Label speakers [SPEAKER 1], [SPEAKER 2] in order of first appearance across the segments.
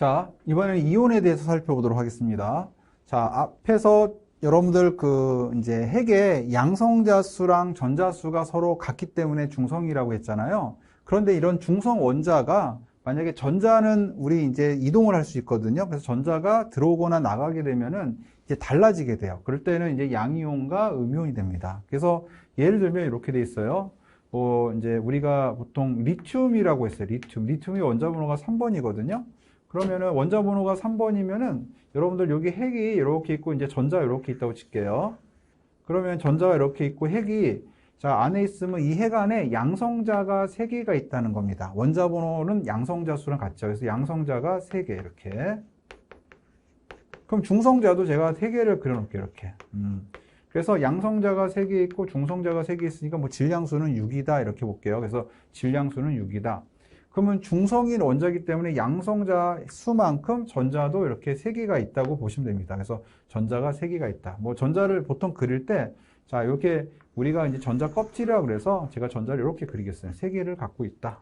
[SPEAKER 1] 자, 이번에는 이온에 대해서 살펴보도록 하겠습니다. 자, 앞에서 여러분들 이제 핵의 양성자수랑 전자수가 서로 같기 때문에 중성이라고 했잖아요. 그런데 이런 중성 원자가 만약에 전자는 우리 이제 이동을 할 수 있거든요. 그래서 전자가 들어오거나 나가게 되면은 이제 달라지게 돼요. 그럴 때는 이제 양이온과 음이온이 됩니다. 그래서 예를 들면 이렇게 돼 있어요. 이제 우리가 보통 리튬이라고 했어요. 리튬이 원자 번호가 3번이거든요. 그러면은 원자 번호가 3번이면은 여러분들 여기 핵이 이렇게 있고 이제 전자가 이렇게 있다고 칠게요. 그러면 전자가 이렇게 있고 핵이 자 안에 있으면 이 핵 안에 양성자가 3개가 있다는 겁니다. 원자 번호는 양성자 수랑 같죠. 그래서 양성자가 3개 이렇게. 그럼 중성자도 제가 3개를 그려놓을게요. 이렇게. 그래서 양성자가 3개 있고 중성자가 3개 있으니까 뭐 질량수는 6이다 이렇게 볼게요. 그래서 질량수는 6이다. 그러면 중성인 원자이기 때문에 양성자 수만큼 전자도 이렇게 3개가 있다고 보시면 됩니다. 그래서 전자가 3개가 있다. 뭐 전자를 보통 그릴 때, 자, 이렇게 우리가 이제 전자 껍질이라고 그래서 제가 전자를 이렇게 그리겠어요. 3개를 갖고 있다.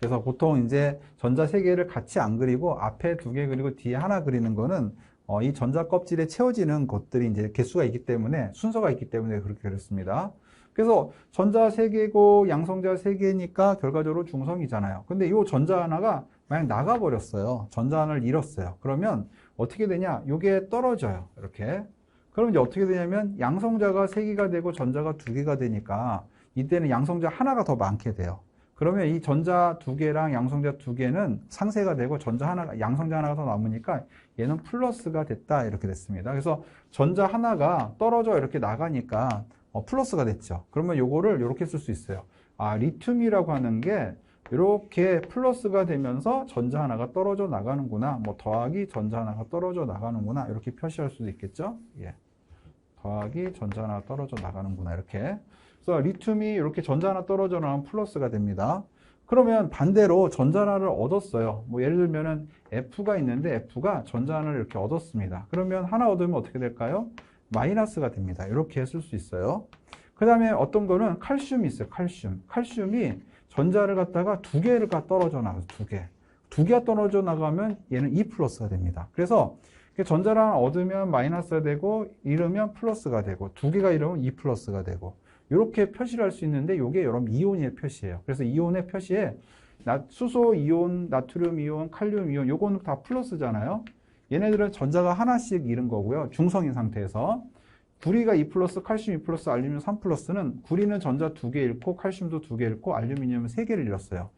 [SPEAKER 1] 그래서 보통 이제 전자 3개를 같이 안 그리고 앞에 2개 그리고 뒤에 하나 그리는 거는 이 전자 껍질에 채워지는 것들이 이제 개수가 있기 때문에 순서가 있기 때문에 그렇게 그렸습니다. 그래서 전자 3개고 양성자 3개니까 결과적으로 중성이잖아요. 근데 이 전자 하나가 만약 나가버렸어요. 전자 하나를 잃었어요. 그러면 어떻게 되냐? 이게 떨어져요. 이렇게. 그럼 이제 어떻게 되냐면 양성자가 3개가 되고 전자가 2개가 되니까 이때는 양성자 하나가 더 많게 돼요. 그러면 이 전자 2개랑 양성자 2개는 상쇄가 되고 양성자 하나가 더 남으니까 얘는 플러스가 됐다. 이렇게 됐습니다. 그래서 전자 하나가 떨어져 이렇게 나가니까 플러스가 됐죠. 그러면 요거를 이렇게 쓸 수 있어요. 아, 리튬이라고 하는 게 이렇게 플러스가 되면서 전자 하나가 떨어져 나가는구나. 뭐 더하기 전자 하나가 떨어져 나가는구나. 이렇게 표시할 수도 있겠죠. 예. 더하기 전자 하나가 떨어져 나가는구나. 이렇게. 그래서 리튬이 이렇게 전자 하나 떨어져 나가면 플러스가 됩니다. 그러면 반대로 전자 하나를 얻었어요. 뭐 예를 들면은 F가 있는데 F가 전자 하나를 이렇게 얻었습니다. 그러면 하나 얻으면 어떻게 될까요? 마이너스가 됩니다. 이렇게 쓸 수 있어요. 그 다음에 어떤 거는 칼슘이 있어요. 칼슘이 전자를 갖다가 2개가 떨어져 나가요. 2개. 2개가 떨어져 나가면 얘는 E 플러스가 됩니다. 그래서 전자를 하나 얻으면 마이너스가 되고 잃으면 플러스가 되고 2개가 잃으면 E 플러스가 되고 이렇게 표시를 할 수 있는데 이게 여러분 이온의 표시예요. 그래서 이온의 표시에 수소 이온, 나트륨 이온, 칼륨 이온 요거는 다 플러스잖아요. 얘네들은 전자가 하나씩 잃은 거고요. 중성인 상태에서. 구리가 2 플러스, 칼슘 2 플러스, 알루미늄 3 플러스는 구리는 전자 2개 잃고 칼슘도 2개 잃고 알루미늄은 3개를 잃었어요.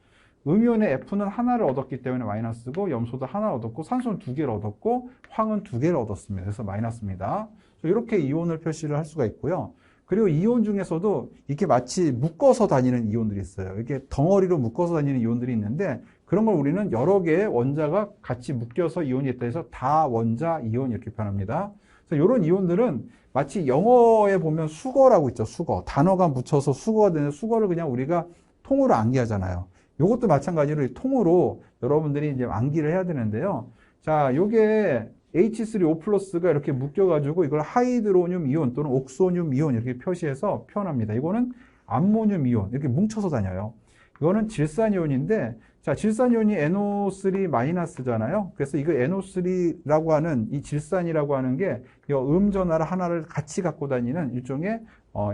[SPEAKER 1] 음이온의 F는 하나를 얻었기 때문에 마이너스고 염소도 하나 얻었고 산소는 2개를 얻었고 황은 2개를 얻었습니다. 그래서 마이너스입니다. 이렇게 이온을 표시를 할 수가 있고요. 그리고 이온 중에서도 이렇게 마치 묶어서 다니는 이온들이 있어요. 이렇게 덩어리로 묶어서 다니는 이온들이 있는데 그런 걸 우리는 여러 개의 원자가 같이 묶여서 이온이 있다 해서 다원자 이온 이렇게 표현합니다. 그래서 이런 이온들은 마치 영어에 보면 수거라고 있죠. 수거. 단어가 묻혀서 수거가 되는 수거를 그냥 우리가 통으로 암기하잖아요. 이것도 마찬가지로 통으로 여러분들이 이제 암기를 해야 되는데요. 자, 요게 H3O 플러스가 이렇게 묶여가지고 이걸 하이드로늄 이온 또는 옥소늄 이온 이렇게 표시해서 표현합니다. 이거는 암모늄 이온 이렇게 뭉쳐서 다녀요. 이거는 질산이온인데 자, 질산이온이 NO3 마이너스잖아요. 그래서 이거 NO3라고 하는 이 질산이라고 하는 게 이 음전하를 하나를 같이 갖고 다니는 일종의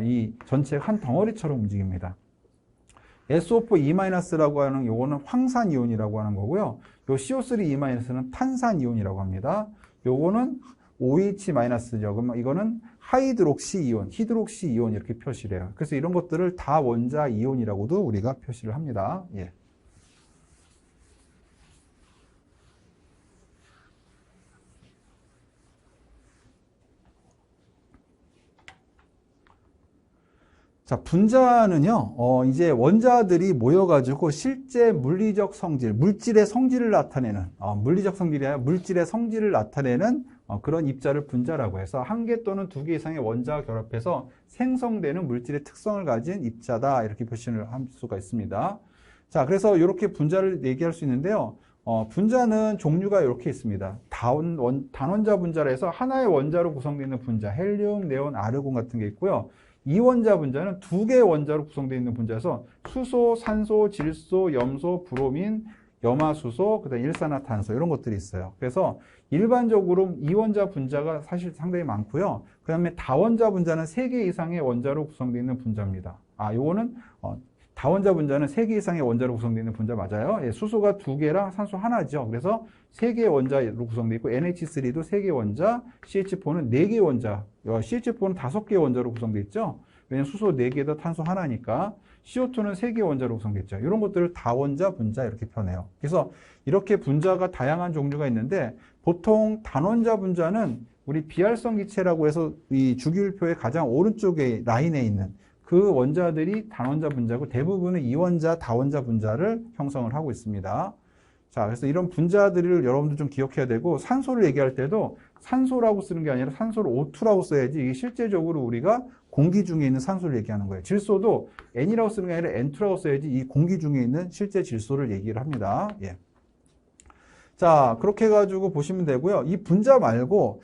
[SPEAKER 1] 이 전체 한 덩어리처럼 움직입니다. SO4E-라고 하는 요거는 황산이온이라고 하는 거고요. 요 CO3E-는 탄산이온이라고 합니다. 요거는 OH-죠. 그럼 이거는 하이드록시이온, 히드록시이온 이렇게 표시를 해요. 그래서 이런 것들을 다원자 이온이라고도 우리가 표시를 합니다. 예. 자, 분자는요, 이제 원자들이 모여가지고 실제 물리적 성질, 물질의 성질을 나타내는, 물리적 성질이 아니라 물질의 성질을 나타내는 그런 입자를 분자라고 해서 한 개 또는 2개 이상의 원자가 결합해서 생성되는 물질의 특성을 가진 입자다. 이렇게 표시를 할 수가 있습니다. 자, 그래서 이렇게 분자를 얘기할 수 있는데요. 분자는 종류가 이렇게 있습니다. 단원자 분자라 해서 하나의 원자로 구성되어 있는 분자, 헬륨, 네온, 아르곤 같은 게 있고요. 이원자 분자는 두 개의 원자로 구성되어 있는 분자여서 수소, 산소, 질소, 염소, 브로민, 염화수소, 그다음 일산화탄소 이런 것들이 있어요. 그래서 일반적으로 이원자 분자가 사실 상당히 많고요. 그 다음에 다원자 분자는 3개 이상의 원자로 구성되어 있는 분자입니다. 요거는 다원자 분자는 3개 이상의 원자로 구성되어 있는 분자 맞아요. 예, 수소가 2개랑 산소 하나죠. 그래서 3개의 원자로 구성되어 있고 NH3도 3개 원자, CH4는 4개 원자, CH4는 5개의 원자로 구성되어 있죠. 왜냐하면 수소 4개다 탄소 하나니까. CO2는 3개 원자로 구성되어 있죠. 이런 것들을 다원자 분자 이렇게 표현해요. 그래서 이렇게 분자가 다양한 종류가 있는데 보통 단원자 분자는 우리 비활성 기체라고 해서 이 주기율표의 가장 오른쪽에 라인에 있는 그 원자들이 단원자 분자고 대부분은 이원자, 다원자 분자를 형성을 하고 있습니다. 자, 그래서 이런 분자들을 여러분들 좀 기억해야 되고 산소를 얘기할 때도 산소라고 쓰는 게 아니라 산소를 O2라고 써야지 이게 실제적으로 우리가 공기 중에 있는 산소를 얘기하는 거예요. 질소도 N이라고 쓰는 게 아니라 N2라고 써야지 이 공기 중에 있는 실제 질소를 얘기를 합니다. 예. 자, 그렇게 해가지고 보시면 되고요. 이 분자 말고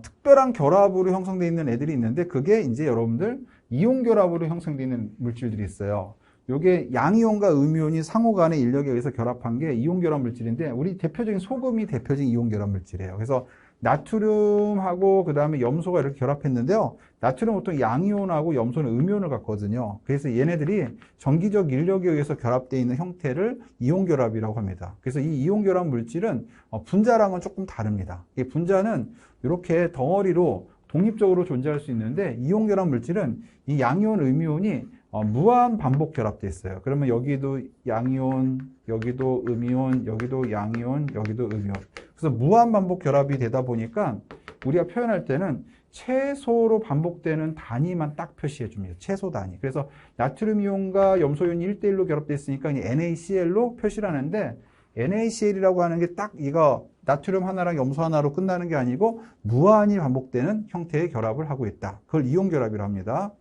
[SPEAKER 1] 특별한 결합으로 형성되어 있는 애들이 있는데 그게 이제 여러분들 이온 결합으로 형성되어 있는 물질들이 있어요. 요게 양이온과 음이온이 상호 간의 인력에 의해서 결합한 게 이온 결합 물질인데 우리 대표적인 소금이 대표적인 이온 결합 물질이에요. 그래서 나트륨하고 그 다음에 염소가 이렇게 결합했는데요. 나트륨은 보통 양이온하고 염소는 음이온을 갖거든요. 그래서 얘네들이 전기적 인력에 의해서 결합되어 있는 형태를 이온 결합이라고 합니다. 그래서 이 이온 결합 물질은 분자랑은 조금 다릅니다. 이 분자는 이렇게 덩어리로 독립적으로 존재할 수 있는데 이온 결합 물질은 이 양이온, 음이온이 무한 반복 결합되어 있어요. 그러면 여기도 양이온, 여기도 음이온, 여기도 양이온, 여기도 음이온. 그래서 무한 반복 결합이 되다 보니까 우리가 표현할 때는 최소로 반복되는 단위만 딱 표시해 줍니다. 최소 단위. 그래서 나트륨 이온과 염소 이온이 1대1로 결합되어 있으니까 NaCl로 표시를 하는데 NaCl이라고 하는 게 딱 이거 나트륨 하나랑 염소 하나로 끝나는 게 아니고 무한히 반복되는 형태의 결합을 하고 있다. 그걸 이온 결합이라고 합니다.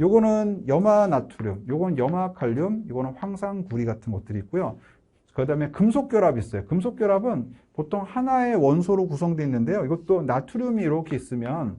[SPEAKER 1] 요거는 염화 나트륨, 요건 염화 칼륨, 요거는 황산구리 같은 것들이 있고요. 그 다음에 금속 결합이 있어요. 금속 결합은 보통 하나의 원소로 구성되어 있는데요. 이것도 나트륨이 이렇게 있으면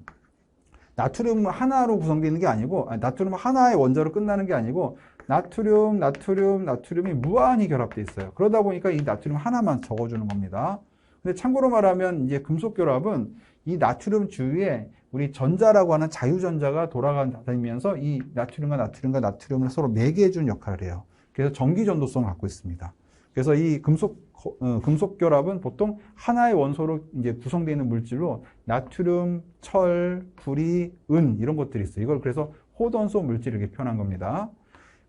[SPEAKER 1] 나트륨 하나로 구성되어 있는 게 아니고 나트륨 하나의 원자로 끝나는 게 아니고 나트륨이 무한히 결합되어 있어요. 그러다 보니까 이 나트륨 하나만 적어주는 겁니다. 근데 참고로 말하면 이제 금속 결합은 이 나트륨 주위에 우리 전자라고 하는 자유전자가 돌아다니면서 이 나트륨을 서로 매개해주는 역할을 해요. 그래서 전기 전도성을 갖고 있습니다. 그래서 이 금속 결합은 보통 하나의 원소로 이제 구성되어 있는 물질로 나트륨, 철, 구리, 은 이런 것들이 있어요. 이걸 그래서 호돈소 물질 이렇게 표현한 겁니다.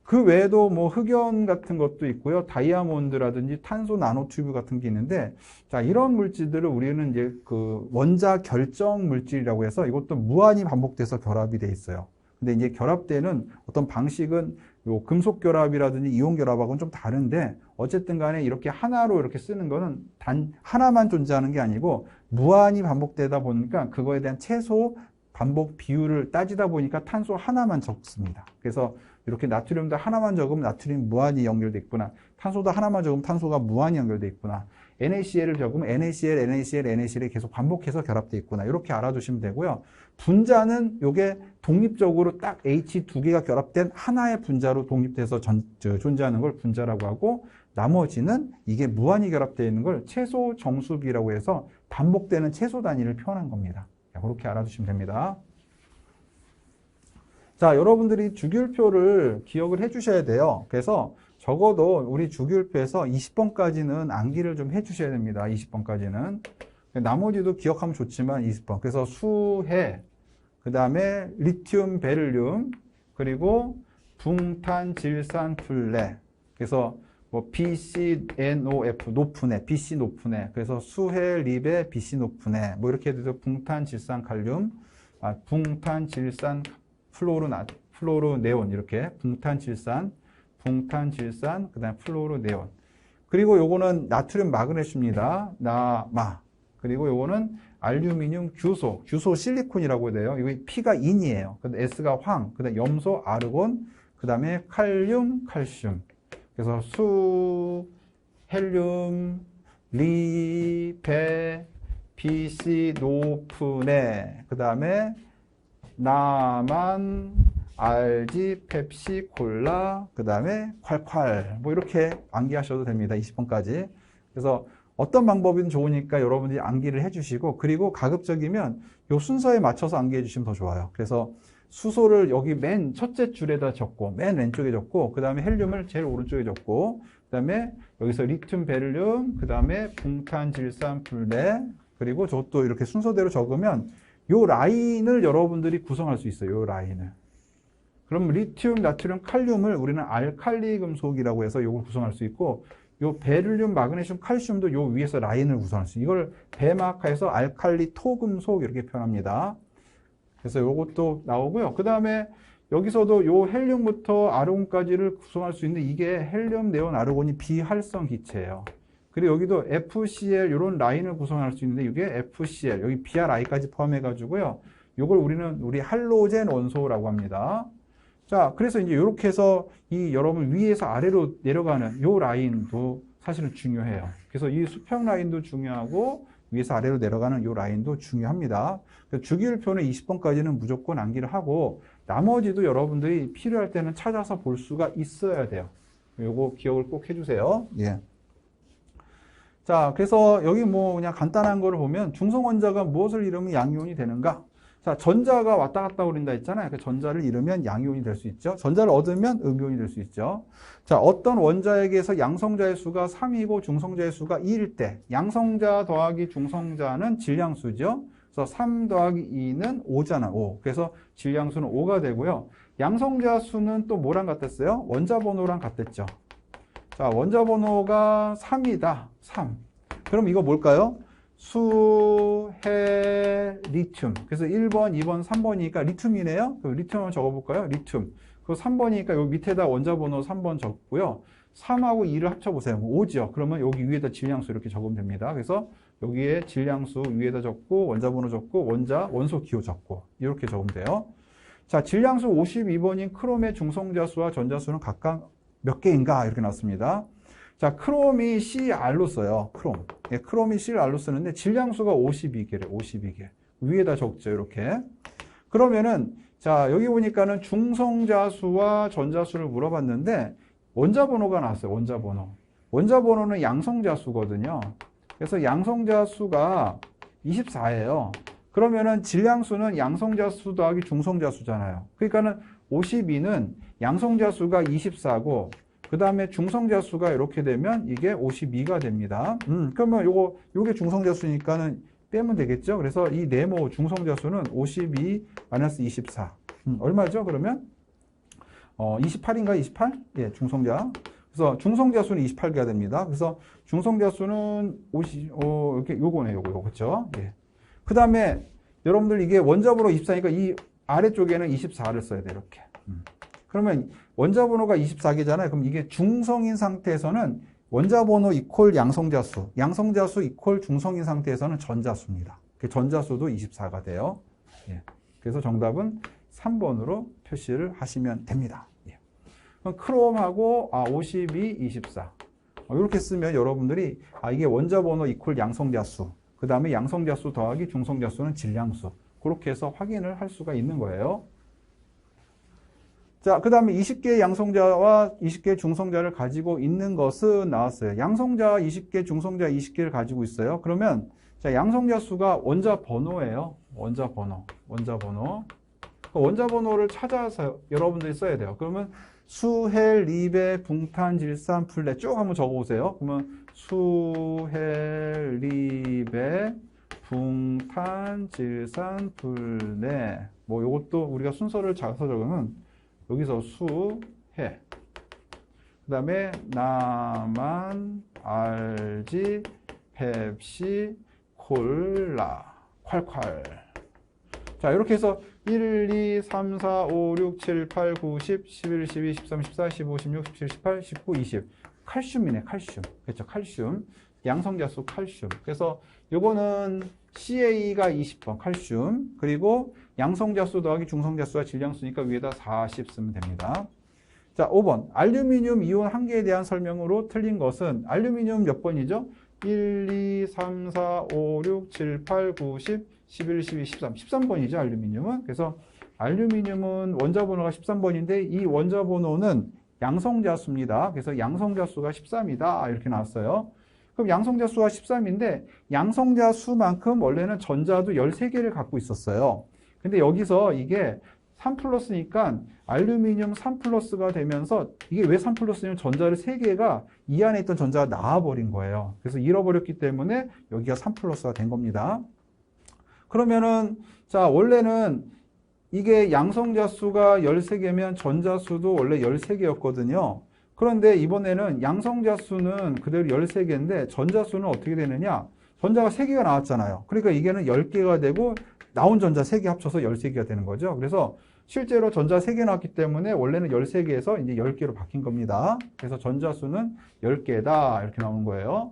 [SPEAKER 1] 그 외에도 뭐 흑연 같은 것도 있고요. 다이아몬드라든지 탄소 나노튜브 같은 게 있는데, 자, 이런 물질들을 우리는 이제 그 원자 결정 물질이라고 해서 이것도 무한히 반복돼서 결합이 돼 있어요. 근데 이제 결합되는 어떤 방식은 요 금속 결합이라든지 이온 결합하고는 좀 다른데, 어쨌든 간에 이렇게 하나로 이렇게 쓰는 거는 단 하나만 존재하는 게 아니고 무한히 반복되다 보니까 그거에 대한 최소 반복 비율을 따지다 보니까 탄소 하나만 적습니다. 그래서 이렇게 나트륨도 하나만 적으면 나트륨이 무한히 연결돼 있구나. 탄소도 하나만 적으면 탄소가 무한히 연결돼 있구나. NaCl을 적으면 NaCl이 계속 반복해서 결합돼 있구나. 이렇게 알아두시면 되고요. 분자는 이게 독립적으로 딱 H 두 개가 결합된 하나의 분자로 독립돼서 존재하는 걸 분자라고 하고, 나머지는 이게 무한히 결합되어 있는 걸 최소 정수비라고 해서 반복되는 최소 단위를 표현한 겁니다. 그렇게 알아두시면 됩니다. 자, 여러분들이 주기율표를 기억을 해 주셔야 돼요. 그래서 적어도 우리 주기율표에서 20번까지는 암기를 좀 해 주셔야 됩니다. 20번까지는. 나머지도 기억하면 좋지만 20번. 그래서 수해, 그 다음에 리튬, 베릴륨, 그리고 붕탄, 질산, 플레. 그래서 뭐 BCNOF 높은 애, BC 높은 애. 그래서 수해, 리베, BC 높은 애. 뭐 이렇게 해도 붕탄, 질산, 칼륨, 붕탄, 질산, 플로르네온 이렇게 붕탄, 질산, 그 다음에 플로르네온. 그리고 요거는 나트륨 마그네슘입니다. 나마. 그리고 요거는 알루미늄 규소 실리콘이라고 돼요. 이거 P가 인이에요. 근데 S가 황, 그 다음에 염소 아르곤, 그 다음에 칼륨, 칼슘. 그래서 수, 헬륨, 리, 베, BC 높은 애. 그 다음에 나만, RG, 펩시, 콜라, 그 다음에 콸콸. 뭐 이렇게 암기하셔도 됩니다. 20번까지. 그래서 어떤 방법이든 좋으니까 여러분들이 암기를 해주시고, 그리고 가급적이면 요 순서에 맞춰서 암기해 주시면 더 좋아요. 그래서 수소를 여기 맨 첫째 줄에다 적고, 맨 왼쪽에 적고, 그 다음에 헬륨을 제일 오른쪽에 적고, 그 다음에 여기서 리튬, 베릴륨, 그 다음에 붕탄, 질산, 불내, 그리고 저것도 이렇게 순서대로 적으면 요 라인을 여러분들이 구성할 수 있어요. 요 라인을. 그럼 리튬, 나트륨, 칼륨을 우리는 알칼리 금속이라고 해서 요걸 구성할 수 있고, 요 베릴륨, 마그네슘, 칼슘도 요 위에서 라인을 구성할 수 있어요. 이걸 배막해서 알칼리 토금속 이렇게 표현합니다. 그래서 요것도 나오고요. 그 다음에 여기서도 요 헬륨부터 아르곤까지를 구성할 수 있는데 이게 헬륨, 네온, 아르곤이 비활성 기체예요. 그리고 여기도 FCl 이런 라인을 구성할 수 있는데 이게 FCl 여기 BRI까지 포함해 가지고요. 요걸 우리 할로젠 원소라고 합니다. 자, 그래서 이제 이렇게 해서 이 여러분 위에서 아래로 내려가는 요 라인도 사실은 중요해요. 그래서 이 수평 라인도 중요하고 위에서 아래로 내려가는 요 라인도 중요합니다. 주기율표는 20번까지는 무조건 암기를 하고 나머지도 여러분들이 필요할 때는 찾아서 볼 수가 있어야 돼요. 요거 기억을 꼭 해주세요. 예. 자, 그래서 여기 뭐 그냥 간단한 거를 보면 중성원자가 무엇을 잃으면 양이온이 되는가? 자, 전자가 왔다 갔다 그린다 했잖아요. 그 전자를 잃으면 양이온이 될 수 있죠. 전자를 얻으면 음이온이 될 수 있죠. 자, 어떤 원자에게서 양성자의 수가 3이고 중성자의 수가 2일 때 양성자 더하기 중성자는 질량수죠. 그래서 3 더하기 2는 5잖아. 5. 그래서 질량수는 5가 되고요. 양성자 수는 또 뭐랑 같았어요? 원자 번호랑 같았죠. 자, 원자 번호가 3이다. 3. 그럼 이거 뭘까요? 수, 해, 리튬. 그래서 1번, 2번, 3번이니까 리튬이네요. 그 리튬 한번 적어볼까요? 리튬. 그 3번이니까 여기 밑에다 원자 번호 3번 적고요. 3하고 2를 합쳐보세요. 5죠. 그러면 여기 위에다 질량수 이렇게 적으면 됩니다. 그래서 여기에 질량수 위에다 적고, 원자 번호 적고, 원소 기호 적고, 이렇게 적으면 돼요. 자, 질량수 52번인 크롬의 중성자수와 전자수는 각각 몇 개인가? 이렇게 나왔습니다. 자, 크롬이 CR로 써요. 크롬. 예, 크롬이 CR로 쓰는데 질량수가 52개래. 52개. 위에다 적죠. 이렇게. 그러면은 자, 여기 보니까는 중성자수와 전자수를 물어봤는데 원자 번호가 나왔어요. 원자 번호. 원자 번호는 양성자수거든요. 그래서 양성자수가 24예요. 그러면은 질량수는 양성자수 더하기 중성자수잖아요. 그러니까는 52는 양성자수가 24고 그 다음에 중성자수가 이렇게 되면 이게 52가 됩니다. 그러면 요게 중성자수니까는 빼면 되겠죠. 그래서 이 네모 중성자수는 52 마이너스 24. 얼마죠? 그러면 28인가 28? 예, 중성자. 그래서 중성자수는 28개가 됩니다. 그래서 중성자수는 50, 이렇게 요거네, 요거, 그렇죠? 예. 그 다음에 여러분들 이게 원자번호 24니까 이 아래쪽에는 24를 써야 돼요, 이렇게. 그러면 원자번호가 24개잖아요. 그럼 이게 중성인 상태에서는 원자번호 이퀄 양성자수, 양성자수 이퀄 중성인 상태에서는 전자수입니다. 전자수도 24가 돼요. 예. 그래서 정답은 3번으로 표시를 하시면 됩니다. 예. 그럼 크롬하고 52, 24. 이렇게 쓰면 여러분들이 이게 원자번호 이퀄 양성자수, 그 다음에 양성자수 더하기 중성자수는 질량수. 그렇게 해서 확인을 할 수가 있는 거예요. 자, 그 다음에 20개의 양성자와 20개의 중성자를 가지고 있는 것은 나왔어요. 양성자 20개, 중성자 20개를 가지고 있어요. 그러면 자, 양성자 수가 원자 번호예요. 원자 번호. 원자 번호를 찾아서 여러분들이 써야 돼요. 그러면 수, 헬, 리베, 붕탄, 질산, 플레 쭉 한번 적어보세요. 그러면 수, 헬, 리베, 붕탄, 질산, 플레 뭐 요것도 우리가 순서를 잡아서 적으면 여기서 수, 해. 그 다음에 나만, 알지, 펩시, 콜라, 콸콸. 자, 이렇게 해서 1, 2, 3, 4, 5, 6, 7, 8, 9, 10, 11, 12, 13, 14, 15, 16, 17, 18, 19, 20. 칼슘이네, 칼슘. 그렇죠, 칼슘. 양성자수 칼슘. 그래서 요거는 CA가 20번 칼슘. 그리고 양성자수 더하기 중성자수와 질량수니까 위에다 40 쓰면 됩니다. 자, 5번. 알루미늄 이온 한 개에 대한 설명으로 틀린 것은 알루미늄 몇 번이죠? 1, 2, 3, 4, 5, 6, 7, 8, 9, 10, 11, 12, 13. 13번이죠, 알루미늄은. 그래서 알루미늄은 원자 번호가 13번인데 이 원자 번호는 양성자수입니다. 그래서 양성자수가 13이다. 이렇게 나왔어요. 그럼 양성자수가 13인데 양성자수만큼 원래는 전자도 13개를 갖고 있었어요. 근데 여기서 이게 3 플러스니까 알루미늄 3 플러스가 되면서 이게 왜 3 플러스냐면 전자를 3개가 이 안에 있던 전자가 나와버린 거예요. 그래서 잃어버렸기 때문에 여기가 3 플러스가 된 겁니다. 그러면은 자 원래는 이게 양성자수가 13개면 전자수도 원래 13개였거든요. 그런데 이번에는 양성자수는 그대로 13개인데 전자수는 어떻게 되느냐? 전자가 3개가 나왔잖아요. 그러니까 이게는 10개가 되고 나온 전자 3개 합쳐서 13개가 되는 거죠. 그래서 실제로 전자 3개 나왔기 때문에 원래는 13개에서 이제 10개로 바뀐 겁니다. 그래서 전자수는 10개다. 이렇게 나오는 거예요.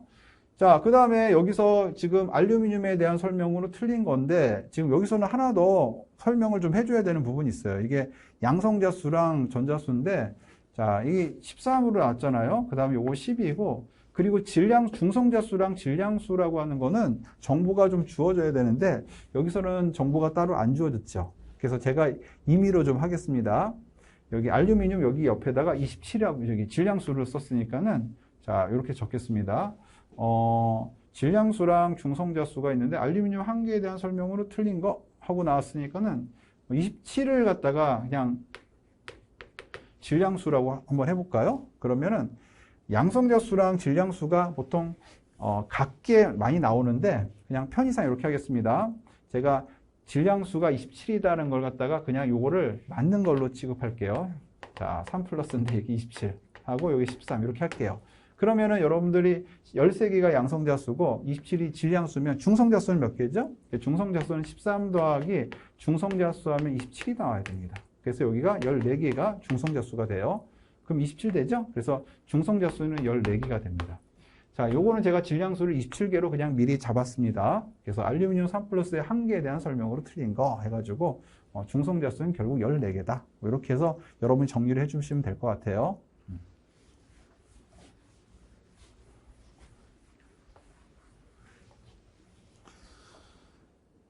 [SPEAKER 1] 자, 그 다음에 여기서 지금 알루미늄에 대한 설명으로 틀린 건데 지금 여기서는 하나 더 설명을 좀 해줘야 되는 부분이 있어요. 이게 양성자수랑 전자수인데 자, 이게 13으로 나왔잖아요. 그 다음에 요거 12이고 그리고 중성자수랑 질량수라고 하는 거는 정보가 좀 주어져야 되는데 여기서는 정보가 따로 안 주어졌죠. 그래서 제가 임의로 좀 하겠습니다. 여기 알루미늄 여기 옆에다가 27이라고 여기 질량수를 썼으니까는 자, 이렇게 적겠습니다. 질량수랑 중성자수가 있는데 알루미늄 한 개에 대한 설명으로 틀린 거 하고 나왔으니까는 27을 갖다가 그냥 질량수라고 한번 해볼까요? 그러면은 양성자수랑 질량수가 보통 같게 많이 나오는데 그냥 편의상 이렇게 하겠습니다. 제가 질량수가 27이라는 걸 갖다가 그냥 요거를 맞는 걸로 취급할게요. 자, 3 플러스인데 여기 27 하고 여기 13 이렇게 할게요. 그러면은 여러분들이 13개가 양성자수고 27이 질량수면 중성자수는 몇 개죠? 중성자수는 13 더하기 중성자수 하면 27이 나와야 됩니다. 그래서 여기가 14개가 중성자수가 돼요. 그럼 27 되죠? 그래서 중성자수는 14개가 됩니다. 자, 요거는 제가 질량수를 27개로 그냥 미리 잡았습니다. 그래서 알루미늄 3 플러스의 한 개에 대한 설명으로 틀린 거 해가지고 중성자수는 결국 14개다. 이렇게 해서 여러분이 정리를 해주시면 될 것 같아요.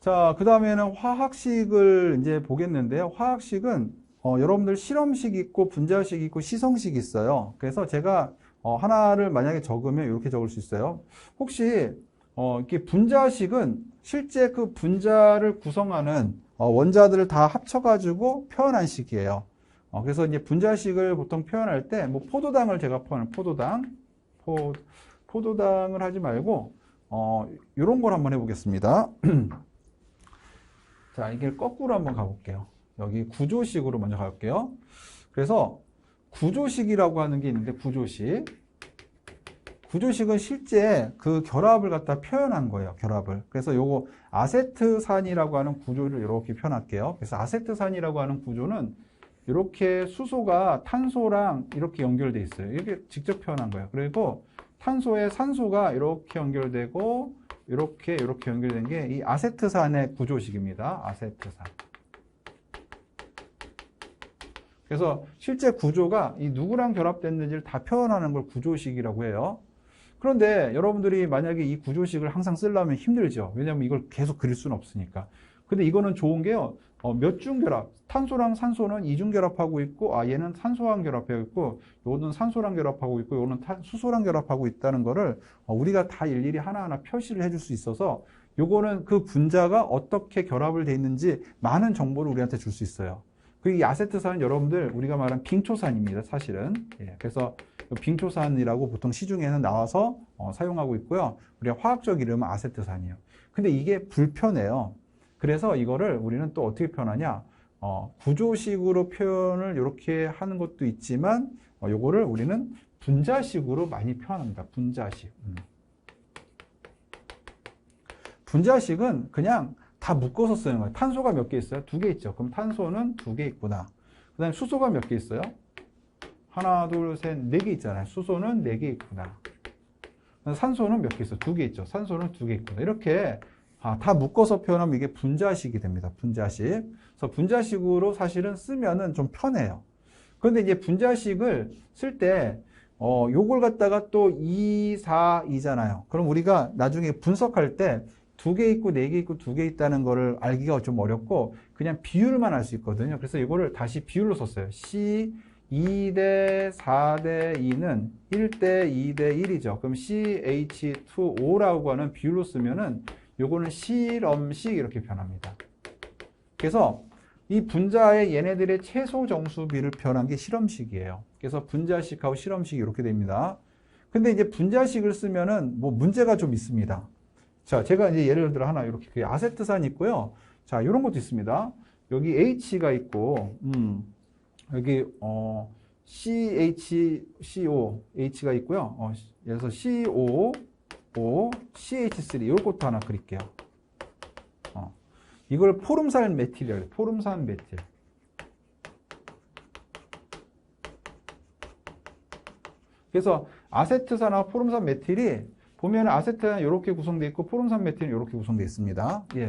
[SPEAKER 1] 자, 그 다음에는 화학식을 이제 보겠는데요. 화학식은 여러분들 실험식 있고 분자식 있고 시성식 있어요. 그래서 제가 하나를 만약에 적으면 이렇게 적을 수 있어요. 혹시 이렇게 분자식은 실제 그 분자를 구성하는 원자들을 다 합쳐가지고 표현한 식이에요. 그래서 이제 분자식을 보통 표현할 때 뭐 포도당을 제가 표현한 포도당을 하지 말고 이런 걸 한번 해보겠습니다. 자, 이게 거꾸로 한번 가볼게요. 여기 구조식으로 먼저 가볼게요. 그래서 구조식이라고 하는 게 있는데 구조식은 실제 그 결합을 갖다 표현한 거예요. 결합을. 그래서 요거 아세트산이라고 하는 구조를 이렇게 표현할게요. 그래서 아세트산이라고 하는 구조는 이렇게 수소가 탄소랑 이렇게 연결돼 있어요. 이렇게 직접 표현한 거예요. 그리고 탄소에 산소가 이렇게 연결되고 이렇게 연결된 게 이 아세트산의 구조식입니다. 아세트산. 그래서 실제 구조가 이 누구랑 결합됐는지를 다 표현하는 걸 구조식이라고 해요. 그런데 여러분들이 만약에 이 구조식을 항상 쓰려면 힘들죠. 왜냐하면 이걸 계속 그릴 수는 없으니까. 근데 이거는 좋은 게요. 몇 중 결합, 탄소랑 산소는 이중 결합하고 있고, 얘는 산소랑 결합하고 있고, 요거는 산소랑 결합하고 있고, 요거는 수소랑 결합하고 있다는 거를 우리가 다 일일이 하나하나 표시를 해줄 수 있어서 요거는 그 분자가 어떻게 결합을 돼 있는지 많은 정보를 우리한테 줄 수 있어요. 이 아세트산은 여러분들 우리가 말한 빙초산입니다. 사실은. 예, 그래서 빙초산이라고 보통 시중에는 나와서 사용하고 있고요. 우리가 화학적 이름은 아세트산이에요. 근데 이게 불편해요. 그래서 이거를 우리는 또 어떻게 표현하냐? 구조식으로 표현을 이렇게 하는 것도 있지만, 요거를 우리는 분자식으로 많이 표현합니다. 분자식. 분자식은 그냥 다 묶어서 쓰는 거예요. 탄소가 몇 개 있어요? 2개 있죠. 그럼 탄소는 2개 있구나. 그 다음에 수소가 몇 개 있어요? 하나, 둘, 셋, 4개 있잖아요. 수소는 4개 있구나. 산소는 몇 개 있어요? 2개 있죠. 산소는 2개 있구나. 이렇게 다 묶어서 표현하면 이게 분자식이 됩니다. 분자식. 그래서 분자식으로 사실은 쓰면은 좀 편해요. 그런데 이제 분자식을 쓸 때, 요걸 갖다가 또 2, 4, 2잖아요. 그럼 우리가 나중에 분석할 때 2개 있고 4개 있고 2개 있다는 거를 알기가 좀 어렵고, 그냥 비율만 알 수 있거든요. 그래서 이거를 다시 비율로 썼어요. C 2대 4대 2는 1대 2대 1이죠. 그럼 CH2O라고 하는 비율로 쓰면은 요거는 실험식 이렇게 변합니다. 그래서 이 분자의 얘네들의 최소 정수비를 표현한 게 실험식이에요. 그래서 분자식하고 실험식이 이렇게 됩니다. 근데 이제 분자식을 쓰면은 뭐 문제가 좀 있습니다. 자, 제가 이제 예를 들어 하나 이렇게 아세트산이 있고요. 자, 이런 것도 있습니다. 여기 H가 있고, 여기 CHCO H가 있고요. 예를 들어서 CO, O, CH3 이런 것도 하나 그릴게요. 이걸 포름산 메틸이라고 해요. 포름산 메틸. 그래서 아세트산하고 포름산 메틸이 보면 아세트산은 이렇게 구성되어 있고 포름산 메틸은 이렇게 구성되어 있습니다. 예.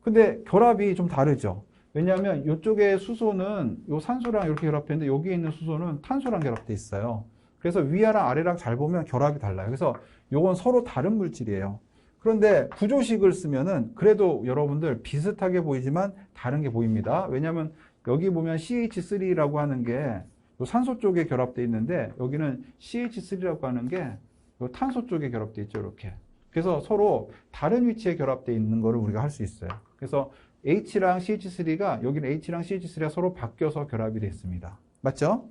[SPEAKER 1] 근데 결합이 좀 다르죠. 왜냐하면 이쪽에 수소는 요 산소랑 이렇게 결합되어 있는데 여기에 있는 수소는 탄소랑 결합되어 있어요. 그래서 위아랑 아래랑 잘 보면 결합이 달라요. 그래서 요건 서로 다른 물질이에요. 그런데 구조식을 쓰면은 그래도 여러분들 비슷하게 보이지만 다른 게 보입니다. 왜냐하면 여기 보면 CH3라고 하는 게 요 산소 쪽에 결합되어 있는데 여기는 CH3라고 하는 게 요 탄소 쪽에 결합되어 있죠. 이렇게. 그래서 서로 다른 위치에 결합되어 있는 거를 우리가 할 수 있어요. 그래서 H랑 CH3가 여기는 H랑 CH3가 서로 바뀌어서 결합이 되어 있습니다. 맞죠?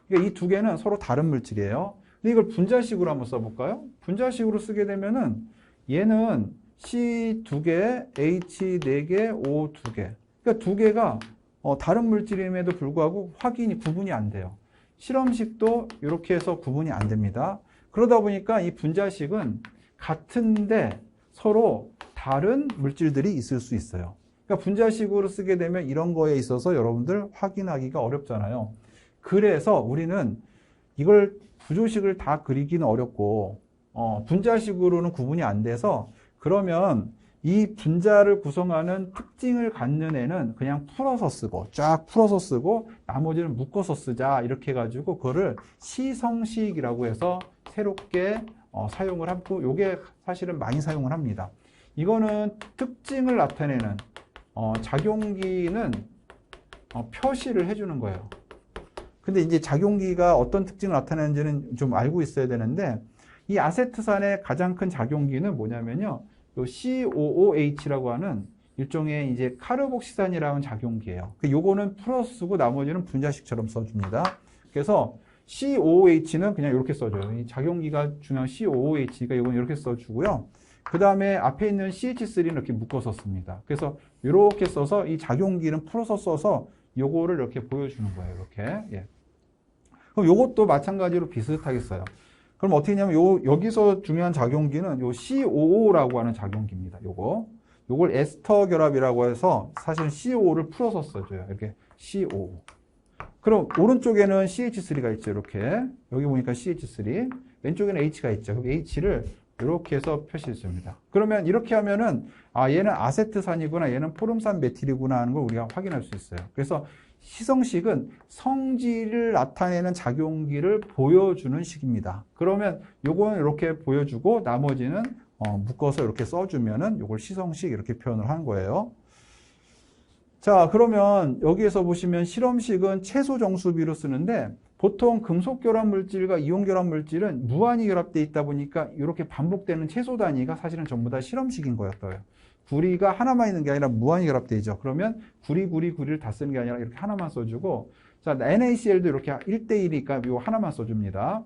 [SPEAKER 1] 그러니까 이 두 개는 서로 다른 물질이에요. 근데 이걸 분자식으로 한번 써볼까요? 분자식으로 쓰게 되면은 얘는 C 2개, H 4개, O 2개. 그러니까 두 개가 다른 물질임에도 불구하고 구분이 안 돼요. 실험식도 이렇게 해서 구분이 안 됩니다. 그러다 보니까 이 분자식은 같은데 서로 다른 물질들이 있을 수 있어요. 그러니까 분자식으로 쓰게 되면 이런 거에 있어서 여러분들 확인하기가 어렵잖아요. 그래서 우리는 이걸 구조식을 다 그리기는 어렵고 분자식으로는 구분이 안 돼서 그러면 이 분자를 구성하는 특징을 갖는 애는 그냥 풀어서 쓰고 쫙 풀어서 쓰고 나머지는 묶어서 쓰자 이렇게 해가지고 그거를 시성식이라고 해서 새롭게 사용을 하고 요게 사실은 많이 사용을 합니다. 이거는 특징을 나타내는 작용기는 표시를 해주는 거예요. 근데 이제 작용기가 어떤 특징을 나타내는지는 좀 알고 있어야 되는데 이 아세트산의 가장 큰 작용기는 뭐냐면요. 요 COOH라고 하는 일종의 이제 카르복시산이라는 작용기예요. 요거는 풀어서 쓰고 나머지는 분자식처럼 써줍니다. 그래서 COOH는 그냥 이렇게 써줘요. 이 작용기가 중요한 COOH니까 이건 이렇게 써주고요. 그 다음에 앞에 있는 CH3는 이렇게 묶어서 씁니다. 그래서 이렇게 써서 이 작용기는 풀어서 써서 요거를 이렇게 보여주는 거예요. 이렇게. 예. 그럼 요것도 마찬가지로 비슷하게 써요. 그럼 어떻게 하냐면 여기서 중요한 작용기는 요 COO라고 하는 작용기입니다. 요걸 에스터 결합이라고 해서 사실은 CO를 풀어서 써줘요. 이렇게 CO. 그럼 오른쪽에는 CH3가 있죠. 이렇게. 여기 보니까 CH3. 왼쪽에는 H가 있죠. 그럼 H를 이렇게 해서 표시해 줍니다. 그러면 이렇게 하면은 얘는 아세트산이구나, 얘는 포름산 메틸이구나 하는 걸 우리가 확인할 수 있어요. 그래서 시성식은 성질을 나타내는 작용기를 보여주는 식입니다. 그러면 요거는 이렇게 보여주고 나머지는 묶어서 이렇게 써주면은 요걸 시성식 이렇게 표현을 하는 거예요. 자, 그러면 여기에서 보시면 실험식은 최소 정수비로 쓰는데 보통 금속 결합 물질과 이온 결합 물질은 무한히 결합되어 있다 보니까 이렇게 반복되는 최소 단위가 사실은 전부 다 실험식인 거였어요. 구리가 하나만 있는 게 아니라 무한히 결합되죠. 그러면 구리를 다 쓰는 게 아니라 이렇게 하나만 써주고, 자, NaCl도 이렇게 1대1이니까 이거 하나만 써줍니다.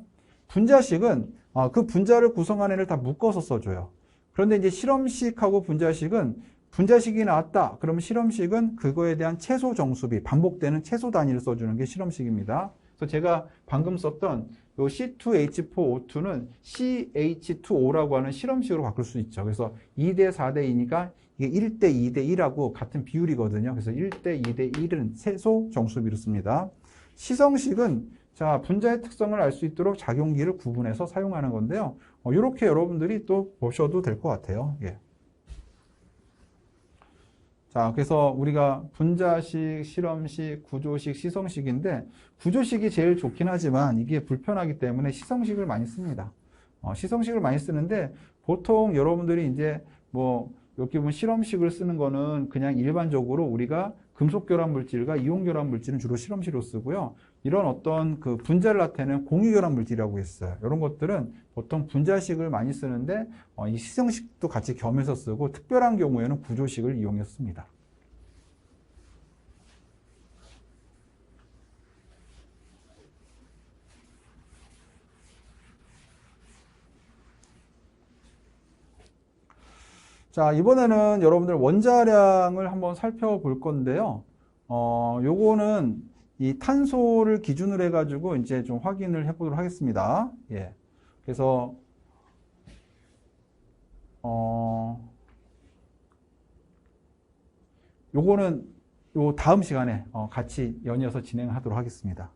[SPEAKER 1] 분자식은 그 분자를 구성하는 애를 다 묶어서 써줘요. 그런데 이제 실험식하고 분자식이 나왔다. 그러면 실험식은 그거에 대한 최소 정수비, 반복되는 최소 단위를 써주는 게 실험식입니다. 그래서 제가 방금 썼던 요 C2H4O2는 CH2O라고 하는 실험식으로 바꿀 수 있죠. 그래서 2대 4대 2니까 이게 1대 2대 1하고 같은 비율이거든요. 그래서 1대 2대 1은 최소 정수비로 씁니다. 시성식은 자, 분자의 특성을 알 수 있도록 작용기를 구분해서 사용하는 건데요. 이렇게 여러분들이 또 보셔도 될 것 같아요. 예. 자, 그래서 우리가 분자식, 실험식, 구조식, 시성식인데 구조식이 제일 좋긴 하지만 이게 불편하기 때문에 시성식을 많이 씁니다. 시성식을 많이 쓰는데 보통 여러분들이 이제 뭐 여기 보면 실험식을 쓰는 거는 그냥 일반적으로 우리가 금속 결합 물질과 이온 결합 물질은 주로 실험실로 쓰고요. 이런 어떤 그 분자를 나타내는 공유 결합 물질이라고 했어요. 이런 것들은 보통 분자식을 많이 쓰는데 이 시정식도 같이 겸해서 쓰고 특별한 경우에는 구조식을 이용해서 씁니다. 자, 이번에는 여러분들 원자량을 한번 살펴볼 건데요. 요거는 이 탄소를 기준으로 해가지고 이제 좀 확인을 해보도록 하겠습니다. 예. 그래서, 요거는 요 다음 시간에 같이 연이어서 진행하도록 하겠습니다.